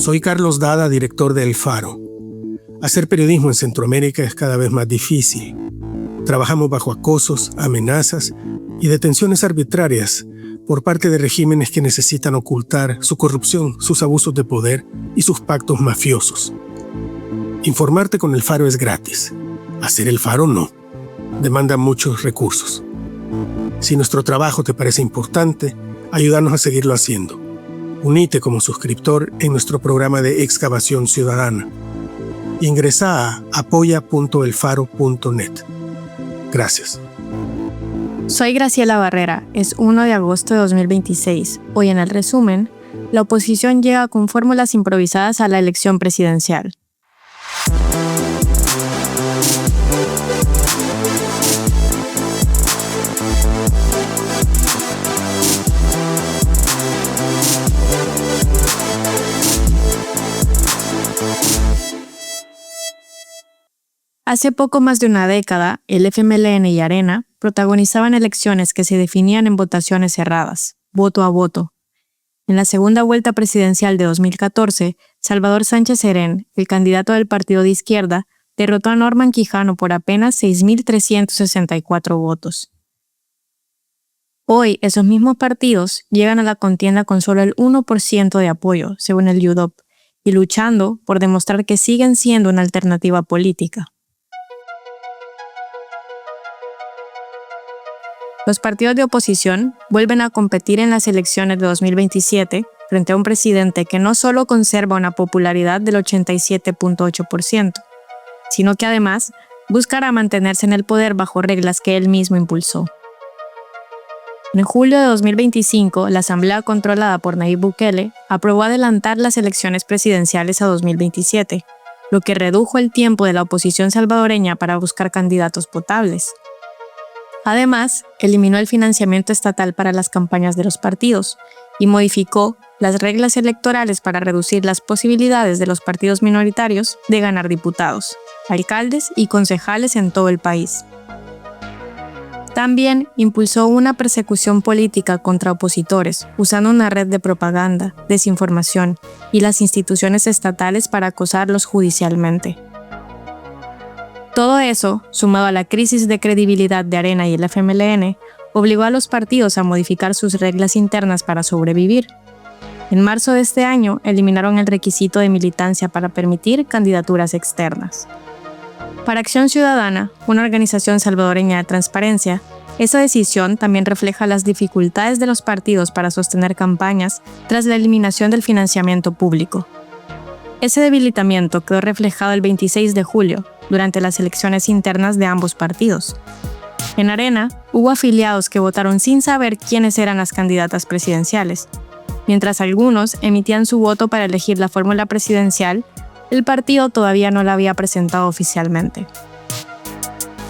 Soy Carlos Dada, director de El Faro. Hacer periodismo en Centroamérica es cada vez más difícil. Trabajamos bajo acosos, amenazas y detenciones arbitrarias por parte de regímenes que necesitan ocultar su corrupción, sus abusos de poder y sus pactos mafiosos. Informarte con El Faro es gratis. Hacer El Faro no. Demanda muchos recursos. Si nuestro trabajo te parece importante, ayúdanos a seguirlo haciendo. Unite como suscriptor en nuestro programa de excavación ciudadana. Ingresa a apoya.elfaro.net. Gracias. Soy Graciela Barrera. Es 1 de agosto de 2026. Hoy en el resumen, la oposición llega con fórmulas improvisadas a la elección presidencial. Hace poco más de una década, el FMLN y Arena protagonizaban elecciones que se definían en votaciones cerradas, voto a voto. En la segunda vuelta presidencial de 2014, Salvador Sánchez Serén, el candidato del partido de izquierda, derrotó a Norman Quijano por apenas 6.364 votos. Hoy, esos mismos partidos llegan a la contienda con solo el 1% de apoyo, según el UDOP, y luchando por demostrar que siguen siendo una alternativa política. Los partidos de oposición vuelven a competir en las elecciones de 2027 frente a un presidente que no solo conserva una popularidad del 87.8%, sino que además buscará mantenerse en el poder bajo reglas que él mismo impulsó. En julio de 2025, la Asamblea controlada por Nayib Bukele aprobó adelantar las elecciones presidenciales a 2027, lo que redujo el tiempo de la oposición salvadoreña para buscar candidatos potables. Además, eliminó el financiamiento estatal para las campañas de los partidos y modificó las reglas electorales para reducir las posibilidades de los partidos minoritarios de ganar diputados, alcaldes y concejales en todo el país. También impulsó una persecución política contra opositores, usando una red de propaganda, desinformación y las instituciones estatales para acosarlos judicialmente. Todo eso, sumado a la crisis de credibilidad de Arena y el FMLN, obligó a los partidos a modificar sus reglas internas para sobrevivir. En marzo de este año, eliminaron el requisito de militancia para permitir candidaturas externas. Para Acción Ciudadana, una organización salvadoreña de transparencia, esa decisión también refleja las dificultades de los partidos para sostener campañas tras la eliminación del financiamiento público. Ese debilitamiento quedó reflejado el 26 de julio, durante las elecciones internas de ambos partidos. En Arena, hubo afiliados que votaron sin saber quiénes eran las candidatas presidenciales. Mientras algunos emitían su voto para elegir la fórmula presidencial, el partido todavía no la había presentado oficialmente.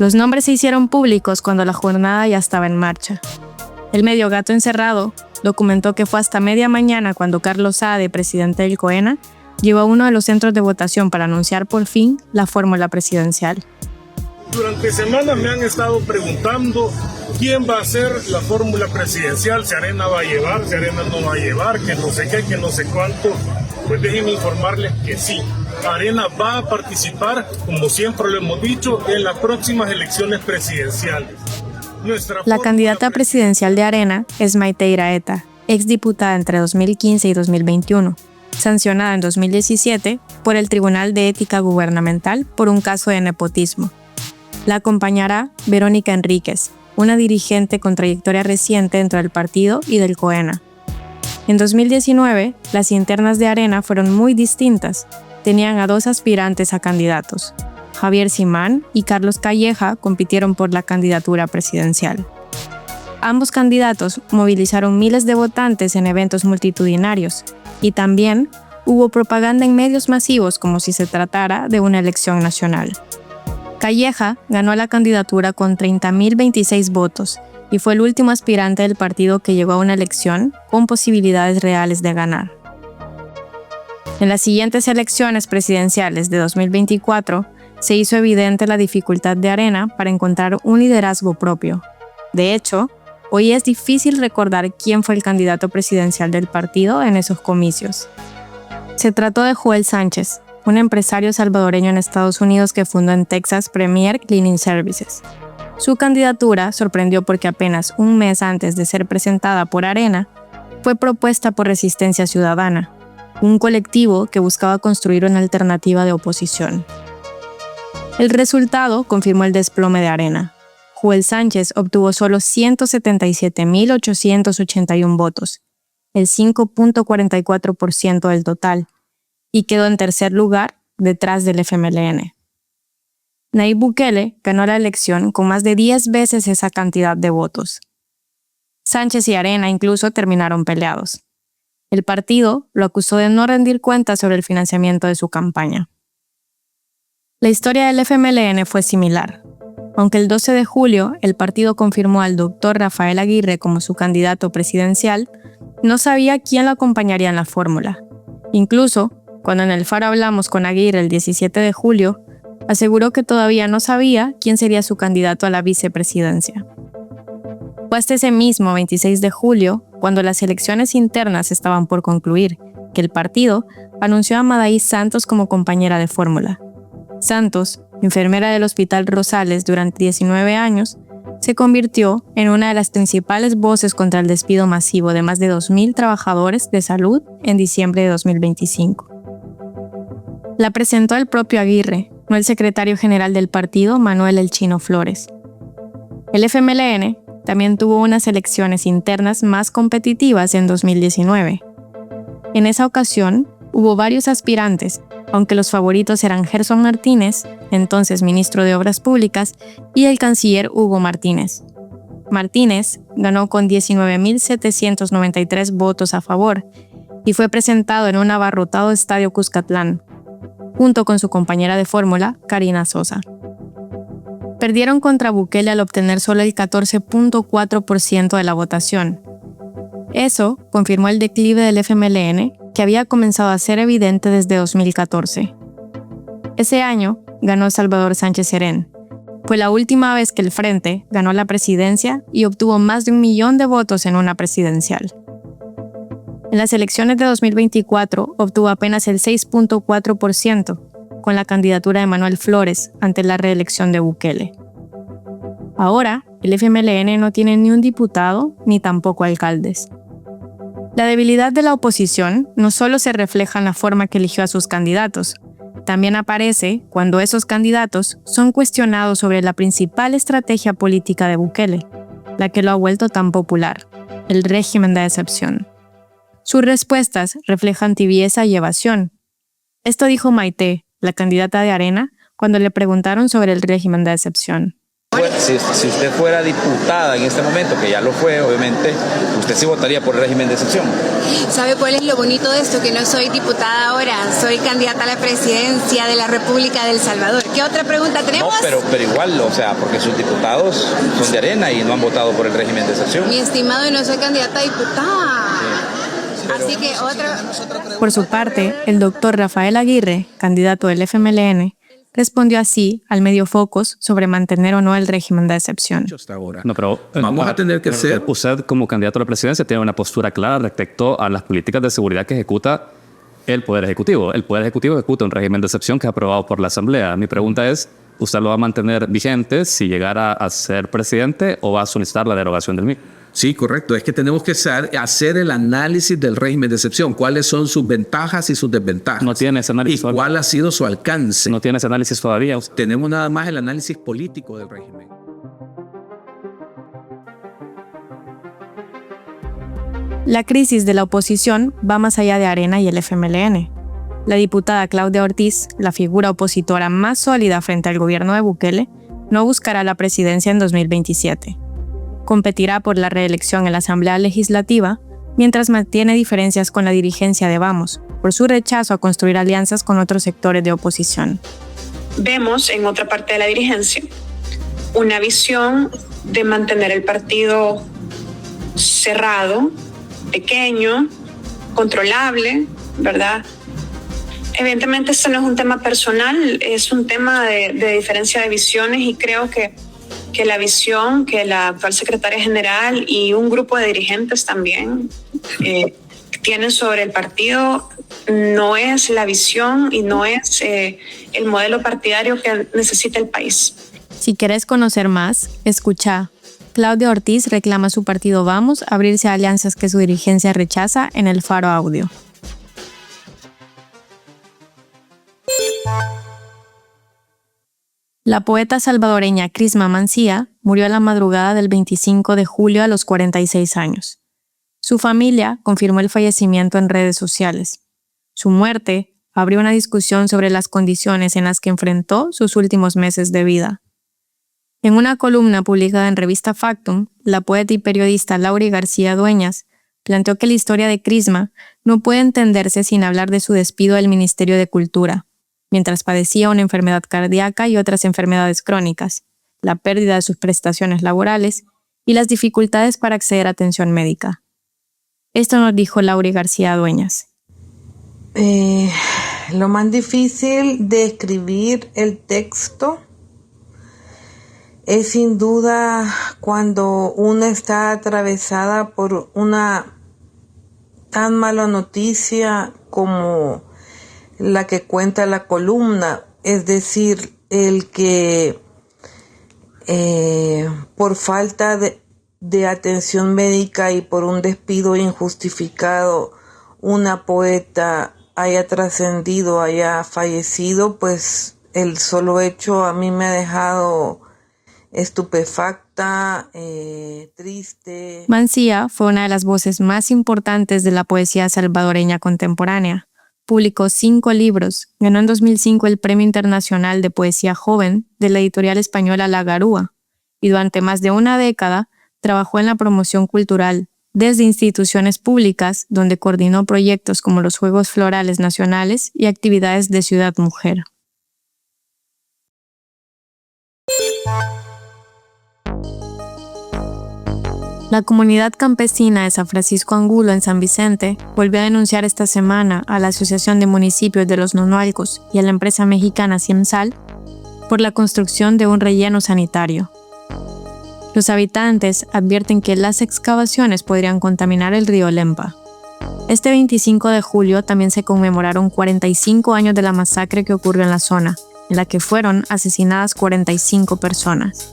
Los nombres se hicieron públicos cuando la jornada ya estaba en marcha. El medio Gato Encerrado documentó que fue hasta media mañana cuando Carlos Saade, presidente del COENA, llegó a uno de los centros de votación para anunciar por fin la fórmula presidencial. Durante semanas me han estado preguntando quién va a ser la fórmula presidencial, si Arena va a llevar, si Arena no va a llevar, que no sé qué, que no sé cuánto. Pues déjenme informarles que sí, Arena va a participar, como siempre lo hemos dicho, en las próximas elecciones presidenciales. La candidata presidencial de Arena es Maite Iraeta, exdiputada entre 2015 y 2021. Sancionada en 2017 por el Tribunal de Ética Gubernamental por un caso de nepotismo. La acompañará Verónica Enríquez, una dirigente con trayectoria reciente dentro del partido y del COENA. En 2019, las internas de Arena fueron muy distintas. Tenían a dos aspirantes a candidatos. Javier Simán y Carlos Calleja compitieron por la candidatura presidencial. Ambos candidatos movilizaron miles de votantes en eventos multitudinarios, y también hubo propaganda en medios masivos como si se tratara de una elección nacional. Calleja ganó la candidatura con 30.026 votos y fue el último aspirante del partido que llegó a una elección con posibilidades reales de ganar. En las siguientes elecciones presidenciales de 2024, se hizo evidente la dificultad de Arena para encontrar un liderazgo propio. De hecho, hoy es difícil recordar quién fue el candidato presidencial del partido en esos comicios. Se trató de Joel Sánchez, un empresario salvadoreño en Estados Unidos que fundó en Texas Premier Cleaning Services. Su candidatura sorprendió porque apenas un mes antes de ser presentada por Arena, fue propuesta por Resistencia Ciudadana, un colectivo que buscaba construir una alternativa de oposición. El resultado confirmó el desplome de Arena. Joel Sánchez obtuvo solo 177.881 votos, el 5.44% del total, y quedó en tercer lugar detrás del FMLN. Nayib Bukele ganó la elección con más de 10 veces esa cantidad de votos. Sánchez y Arena incluso terminaron peleados. El partido lo acusó de no rendir cuentas sobre el financiamiento de su campaña. La historia del FMLN fue similar. Aunque el 12 de julio el partido confirmó al doctor Rafael Aguirre como su candidato presidencial, no sabía quién lo acompañaría en la fórmula. Incluso, cuando en El Faro hablamos con Aguirre el 17 de julio, aseguró que todavía no sabía quién sería su candidato a la vicepresidencia. Fue hasta ese mismo 26 de julio, cuando las elecciones internas estaban por concluir, que el partido anunció a Madaí Santos como compañera de fórmula. Santos, enfermera del Hospital Rosales durante 19 años, se convirtió en una de las principales voces contra el despido masivo de más de 2.000 trabajadores de salud en diciembre de 2025. La presentó el propio Aguirre, no el secretario general del partido, Manuel El Chino Flores. El FMLN también tuvo unas elecciones internas más competitivas en 2019. En esa ocasión, hubo varios aspirantes, aunque los favoritos eran Gerson Martínez, entonces ministro de Obras Públicas, y el canciller Hugo Martínez. Martínez ganó con 19.793 votos a favor y fue presentado en un abarrotado estadio Cuscatlán, junto con su compañera de fórmula, Karina Sosa. Perdieron contra Bukele al obtener solo el 14.4% de la votación. Eso confirmó el declive del FMLN, que había comenzado a ser evidente desde 2014. Ese año ganó Salvador Sánchez Serén. Fue la última vez que el Frente ganó la presidencia y obtuvo más de 1 millón de votos en una presidencial. En las elecciones de 2024 obtuvo apenas el 6.4%, con la candidatura de Manuel Flores ante la reelección de Bukele. Ahora, el FMLN no tiene ni un diputado ni tampoco alcaldes. La debilidad de la oposición no solo se refleja en la forma que eligió a sus candidatos, también aparece cuando esos candidatos son cuestionados sobre la principal estrategia política de Bukele, la que lo ha vuelto tan popular, el régimen de excepción. Sus respuestas reflejan tibieza y evasión. Esto dijo Maite, la candidata de Arena, cuando le preguntaron sobre el régimen de excepción. Si usted fuera diputada en este momento, que ya lo fue, obviamente, usted sí votaría por el régimen de excepción. ¿Sabe cuál es lo bonito de esto? Que no soy diputada ahora, soy candidata a la presidencia de la República de El Salvador. ¿Qué otra pregunta tenemos? No, pero igual, o sea, porque sus diputados son de Arena y no han votado por el régimen de excepción. Mi estimado, no soy candidata a diputada. Sí, así que otra... Por su parte, el doctor Rafael Aguirre, candidato del FMLN, respondió así al medio Focus sobre mantener o no el régimen de excepción. No, pero vamos a tener que ser... Usted, como candidato a la presidencia, tiene una postura clara respecto a las políticas de seguridad que ejecuta el Poder Ejecutivo. El Poder Ejecutivo ejecuta un régimen de excepción que es aprobado por la Asamblea. Mi pregunta es, ¿usted lo va a mantener vigente si llegara a ser presidente o va a solicitar la derogación del mismo? Sí, correcto. Es que tenemos que hacer el análisis del régimen de excepción. ¿Cuáles son sus ventajas y sus desventajas? No tiene ese análisis. ¿Y cuál ha sido su alcance? No tiene ese análisis todavía. Tenemos nada más el análisis político del régimen. La crisis de la oposición va más allá de Arena y el FMLN. La diputada Claudia Ortiz, la figura opositora más sólida frente al gobierno de Bukele, no buscará la presidencia en 2027. Competirá por la reelección en la Asamblea Legislativa, mientras mantiene diferencias con la dirigencia de Vamos, por su rechazo a construir alianzas con otros sectores de oposición. Vemos en otra parte de la dirigencia una visión de mantener el partido cerrado, pequeño, controlable, ¿verdad? Evidentemente esto no es un tema personal, es un tema de diferencia de visiones y creo que la visión que la actual secretaria general y un grupo de dirigentes también tienen sobre el partido no es la visión y no es el modelo partidario que necesita el país. Si querés conocer más, escucha. Claudia Ortiz reclama a su partido Vamos abrirse a alianzas que su dirigencia rechaza en El Faro Audio. La poeta salvadoreña Crisma Mancía murió a la madrugada del 25 de julio a los 46 años. Su familia confirmó el fallecimiento en redes sociales. Su muerte abrió una discusión sobre las condiciones en las que enfrentó sus últimos meses de vida. En una columna publicada en revista Factum, la poeta y periodista Lauri García Dueñas planteó que la historia de Crisma no puede entenderse sin hablar de su despido del Ministerio de Cultura, mientras padecía una enfermedad cardíaca y otras enfermedades crónicas, la pérdida de sus prestaciones laborales y las dificultades para acceder a atención médica. Esto nos dijo Lauri García Dueñas. Lo más difícil de escribir el texto es sin duda cuando uno está atravesada por una tan mala noticia como la que cuenta la columna, es decir, el que por falta de atención médica y por un despido injustificado una poeta haya trascendido, haya fallecido, pues el solo hecho a mí me ha dejado estupefacta, triste. Mancía fue una de las voces más importantes de la poesía salvadoreña contemporánea. Publicó 5 libros, ganó en 2005 el Premio Internacional de Poesía Joven de la editorial española La Garúa y durante más de una década trabajó en la promoción cultural, desde instituciones públicas donde coordinó proyectos como los Juegos Florales Nacionales y actividades de Ciudad Mujer. La comunidad campesina de San Francisco Angulo en San Vicente volvió a denunciar esta semana a la Asociación de Municipios de los Nonualcos y a la empresa mexicana Ciemsal por la construcción de un relleno sanitario. Los habitantes advierten que las excavaciones podrían contaminar el río Lempa. Este 25 de julio también se conmemoraron 45 años de la masacre que ocurrió en la zona, en la que fueron asesinadas 45 personas.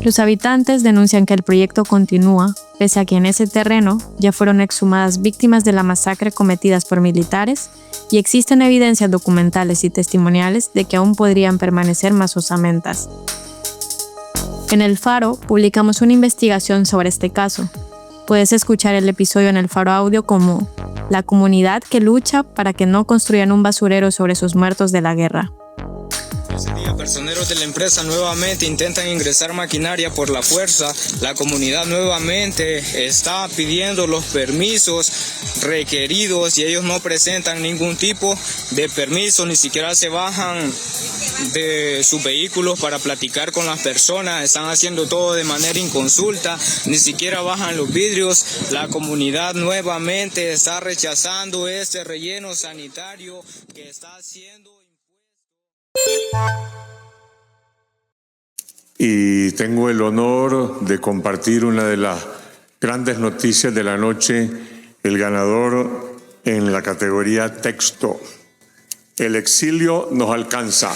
Los habitantes denuncian que el proyecto continúa, pese a que en ese terreno ya fueron exhumadas víctimas de la masacre cometidas por militares y existen evidencias documentales y testimoniales de que aún podrían permanecer más osamentas. En El Faro publicamos una investigación sobre este caso. Puedes escuchar el episodio en El Faro Audio como La comunidad que lucha para que no construyan un basurero sobre sus muertos de la guerra. Ese día, personeros de la empresa nuevamente intentan ingresar maquinaria por la fuerza. La comunidad nuevamente está pidiendo los permisos requeridos y ellos no presentan ningún tipo de permiso, ni siquiera se bajan de sus vehículos para platicar con las personas. Están haciendo todo de manera inconsulta, ni siquiera bajan los vidrios. La comunidad nuevamente está rechazando este relleno sanitario que está haciendo. Y tengo el honor de compartir una de las grandes noticias de la noche, el ganador en la categoría texto. El exilio nos alcanza.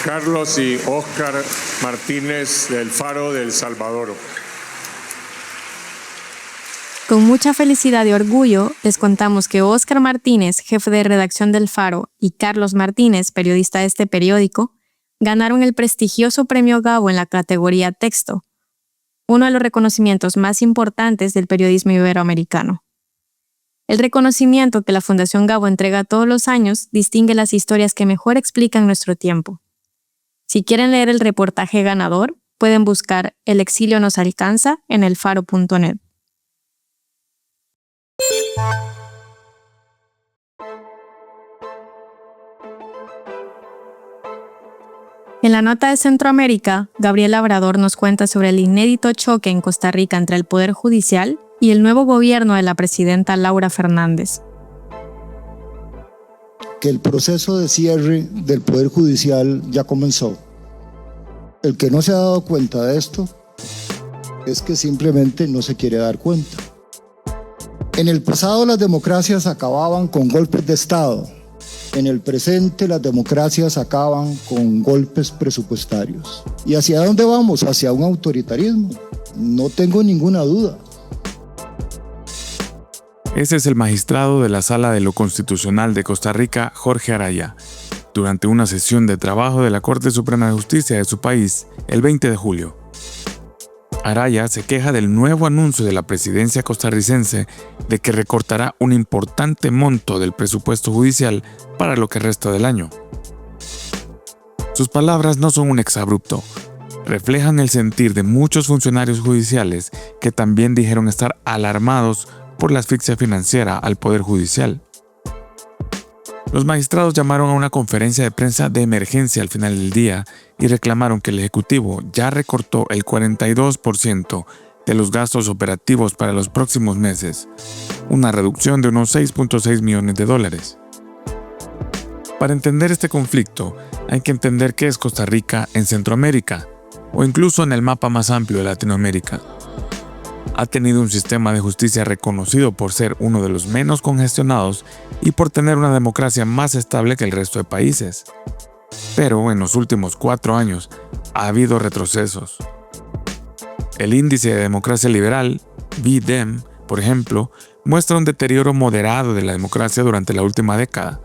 Carlos y Óscar Martínez del Faro de El Salvador. Con mucha felicidad y orgullo, les contamos que Óscar Martínez, jefe de redacción del Faro, y Carlos Martínez, periodista de este periódico, ganaron el prestigioso Premio Gabo en la categoría Texto, uno de los reconocimientos más importantes del periodismo iberoamericano. El reconocimiento que la Fundación Gabo entrega todos los años distingue las historias que mejor explican nuestro tiempo. Si quieren leer el reportaje ganador, pueden buscar El exilio nos alcanza en elfaro.net. En la nota de Centroamérica, Gabriel Labrador nos cuenta sobre el inédito choque en Costa Rica entre el Poder Judicial y el nuevo gobierno de la presidenta Laura Fernández. que el proceso de cierre del Poder Judicial ya comenzó. El que no se ha dado cuenta de esto es que simplemente no se quiere dar cuenta. En el pasado las democracias acababan con golpes de Estado. En el presente las democracias acaban con golpes presupuestarios. ¿Y hacia dónde vamos? Hacia un autoritarismo. No tengo ninguna duda. Ese es el magistrado de la Sala de lo Constitucional de Costa Rica, Jorge Araya, durante una sesión de trabajo de la Corte Suprema de Justicia de su país el 20 de julio. Araya se queja del nuevo anuncio de la presidencia costarricense de que recortará un importante monto del presupuesto judicial para lo que resta del año. Sus palabras no son un exabrupto, reflejan el sentir de muchos funcionarios judiciales que también dijeron estar alarmados por la asfixia financiera al Poder Judicial. Los magistrados llamaron a una conferencia de prensa de emergencia al final del día y reclamaron que el Ejecutivo ya recortó el 42% de los gastos operativos para los próximos meses, una reducción de unos $6.6 millones. Para entender este conflicto, hay que entender qué es Costa Rica en Centroamérica, o incluso en el mapa más amplio de Latinoamérica. Ha tenido un sistema de justicia reconocido por ser uno de los menos congestionados y por tener una democracia más estable que el resto de países. Pero en los últimos 4 años ha habido retrocesos. El índice de democracia liberal, VDEM, por ejemplo, muestra un deterioro moderado de la democracia durante la última década.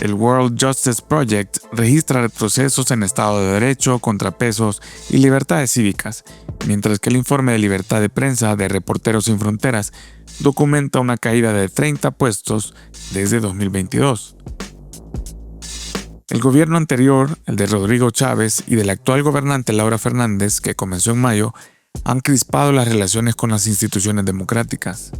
El World Justice Project registra retrocesos en Estado de Derecho, contrapesos y libertades cívicas, mientras que el informe de libertad de prensa de Reporteros Sin Fronteras documenta una caída de 30 puestos desde 2022. El gobierno anterior, el de Rodrigo Chávez, y del actual gobernante Laura Fernández, que comenzó en mayo, han crispado las relaciones con las instituciones democráticas.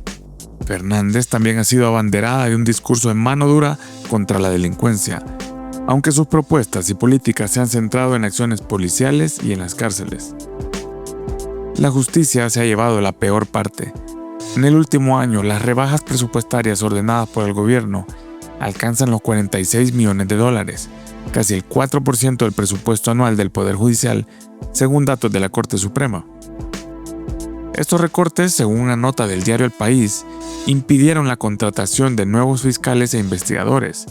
Fernández también ha sido abanderada de un discurso de mano dura contra la delincuencia, aunque sus propuestas y políticas se han centrado en acciones policiales y en las cárceles. La justicia se ha llevado la peor parte. En el último año, las rebajas presupuestarias ordenadas por el gobierno alcanzan los $46 millones, casi el 4% del presupuesto anual del Poder Judicial, según datos de la Corte Suprema. Estos recortes, según una nota del diario El País, impidieron la contratación de nuevos fiscales e investigadores.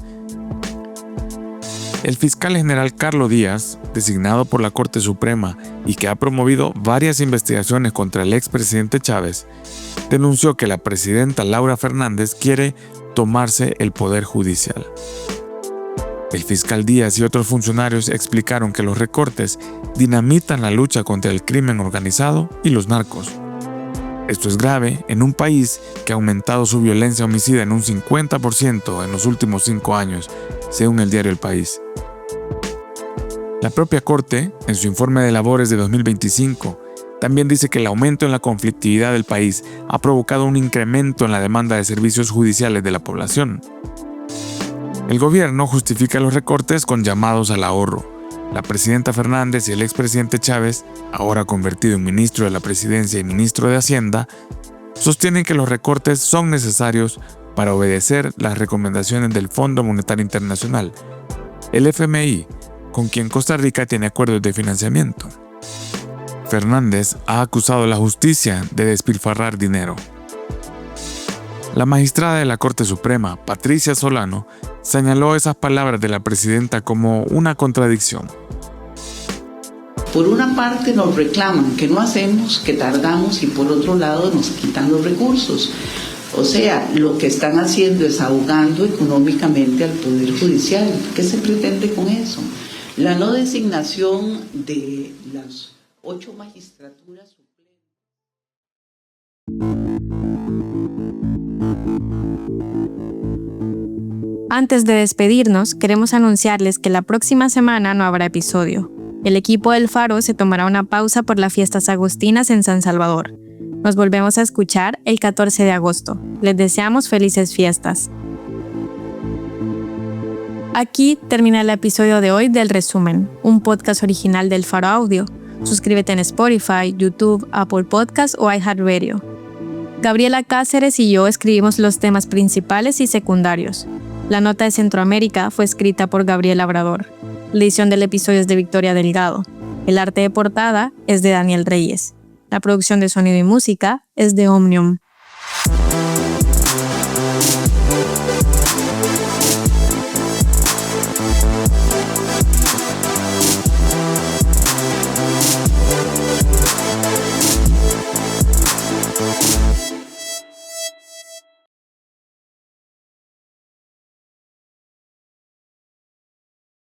El fiscal general Carlos Díaz, designado por la Corte Suprema y que ha promovido varias investigaciones contra el expresidente Chávez, denunció que la presidenta Laura Fernández quiere tomarse el Poder Judicial. El fiscal Díaz y otros funcionarios explicaron que los recortes dinamitan la lucha contra el crimen organizado y los narcos. Esto es grave en un país que ha aumentado su violencia homicida en un 50% en los últimos 5 años, según el diario El País. La propia Corte, en su informe de labores de 2025, también dice que el aumento en la conflictividad del país ha provocado un incremento en la demanda de servicios judiciales de la población. El gobierno justifica los recortes con llamados al ahorro. La presidenta Fernández y el expresidente Chávez, ahora convertido en ministro de la Presidencia y ministro de Hacienda, sostienen que los recortes son necesarios para obedecer las recomendaciones del Fondo Monetario Internacional, el FMI, con quien Costa Rica tiene acuerdos de financiamiento. Fernández ha acusado a la justicia de despilfarrar dinero. La magistrada de la Corte Suprema, Patricia Solano, señaló esas palabras de la presidenta como una contradicción. Por una parte nos reclaman que no hacemos, que tardamos, y por otro lado nos quitan los recursos. O sea, lo que están haciendo es ahogando económicamente al Poder Judicial. ¿Qué se pretende con eso? La no designación de las 8 magistraturas suplentes. Antes de despedirnos, queremos anunciarles que la próxima semana no habrá episodio. El equipo del Faro se tomará una pausa por las fiestas agostinas en San Salvador. Nos volvemos a escuchar el 14 de agosto. Les deseamos felices fiestas. Aquí termina el episodio de hoy del Resumen, un podcast original del Faro Audio. Suscríbete en Spotify, YouTube, Apple Podcasts o iHeartRadio. Gabriela Cáceres y yo escribimos los temas principales y secundarios. La nota de Centroamérica fue escrita por Gabriel Labrador. La edición del episodio es de Victoria Delgado. El arte de portada es de Daniel Reyes. La producción de sonido y música es de Omnium.